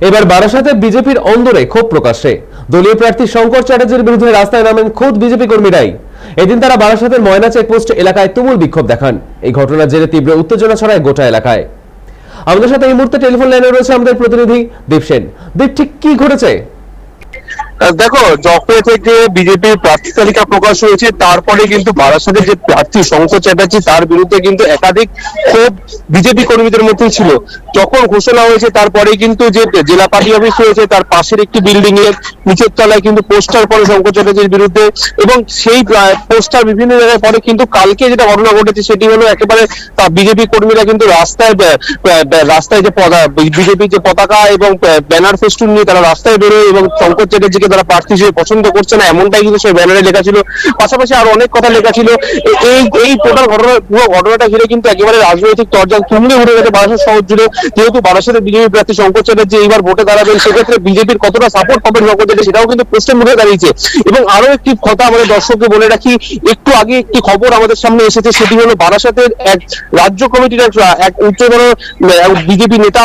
এবার বারাসাতে বিজেপির অন্দরে ক্ষোভ প্রকাশ্যে। দলীয় প্রার্থী শঙ্কর চ্যাটার্জির বিরুদ্ধে রাস্তায় নামেন খোদ বিজেপি কর্মীরাই। এদিন তারা বারাসাতের ময়না চেকপোস্ট এলাকায় তুমুল বিক্ষোভ দেখান। এই ঘটনার জেরে তীব্র উত্তেজনা ছড়ায় গোটা এলাকায়। আমাদের সাথে এই মুহূর্তে টেলিফোন লাইনে রয়েছে আমাদের প্রতিনিধি দীপ সেন। দীপ, ঠিক কি ঘটেছে? দেখো, যখন থেকে বিজেপির প্রার্থী তালিকা প্রকাশ হয়েছে তারপরে কিন্তু বারাসাতের যে প্রার্থী শঙ্কর চ্যাটার্জি তার বিরুদ্ধে কিন্তু একাধিক ক্ষোভ বিজেপি কর্মীদের মধ্যে ছিল। যখন ঘোষণা হয়েছে তারপরে কিন্তু যে জেলা পার্টি অফিস রয়েছে তার পাশের একটি বিল্ডিং এর নিচের তলায় কিন্তু পোস্টার পড়ে শঙ্কর চ্যাটার্জির বিরুদ্ধে, এবং সেই পোস্টার বিভিন্ন জায়গায় পরে। কিন্তু কালকে যেটা ঘটনা ঘটেছে সেটি হলো একেবারে বিজেপি কর্মীরা কিন্তু রাস্তায় যে বিজেপির যে পতাকা এবং ব্যানার ফেস্টুন নিয়ে তারা রাস্তায় বেরোয় এবং শঙ্কর চ্যাটার্জিকে তারা প্রার্থী হিসেবে পছন্দ করছে না এমনটাই কিন্তু সেই ব্যানারে লেখা ছিল। পাশাপাশি আরো অনেক কথা লেখা ছিল। এই টোটাল পুরো ঘটনাটা ঘিরে কিন্তু একেবারে রাজনৈতিক তরজা তুমুলে উঠে গেছে বারাসাত শহর জুড়ে। যেহেতু বারাসাতের বিজেপি প্রার্থী শঙ্কর চ্যাটার্জি এইবার ভোটে দাঁড়াবেন, সেক্ষেত্রে বিজেপির কতটা সাপোর্ট পাবেন শঙ্কর চ্যাটার্জি সেটাও কিন্তু প্রশ্নের মুখে দাঁড়িয়েছে। এবং আরো একটি কথা আমাদের দর্শককে বলে রাখি, একটু আগে একটি খবর আমাদের সামনে এসেছে, সেটি হলো বারাসাতের এক রাজ্য কমিটির এক উচ্চতর বিজেপি নেতা,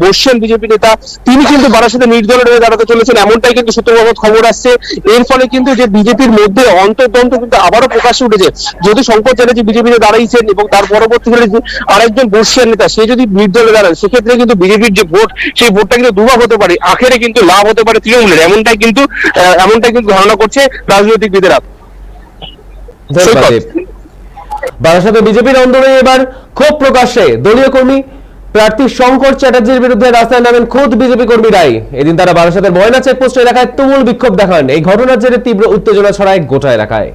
বর্ষিয়ান বিজেপি নেতা, তিনি কিন্তু বারাসাতে নির্দলীয় হয়ে দাঁড়াতে চলেছেন এমনটাই কিন্তু সূত্র বাবদ খবর আসছে। এর ফলে কিন্তু যে বিজেপির মধ্যে অন্তর্দ্বন্দ্ব কিন্তু আবারও প্রকাশ্যে উঠেছে। যদি শঙ্কর চ্যাটার্জি বিজেপিতে দাঁড়িয়েছেন এবং তার পরবর্তীকালে আরেকজন বর্ষিয়ান নেতা সে যদি নির্দলে দাঁড়ান, সেক্ষেত্রে কিন্তু বিজেপির যে ভোট সেই ভোটটা কিন্তু দুভাগ হতে পারে, আখেরে কিন্তু লাভ হতে পারে তৃণমূলের, এমনটাই কিন্তু ধারণা করছে রাজনৈতিকবিদেরা। বারাসাতে বিজেপির অন্দরে এবার ক্ষোভ প্রকাশ্যে। দলীয় কর্মী প্রার্থী শঙ্কর চ্যাটার্জির বিরুদ্ধে রাস্তায় নামেন খোদ বিজেপি কর্মীরাই। এদিন তারা বারাসাতের ময়না চেকপোস্ট এলাকায় তুমুল বিক্ষোভ দেখান। এই ঘটনার জেরে তীব্র উত্তেজনা ছড়ায় গোটা এলাকায়।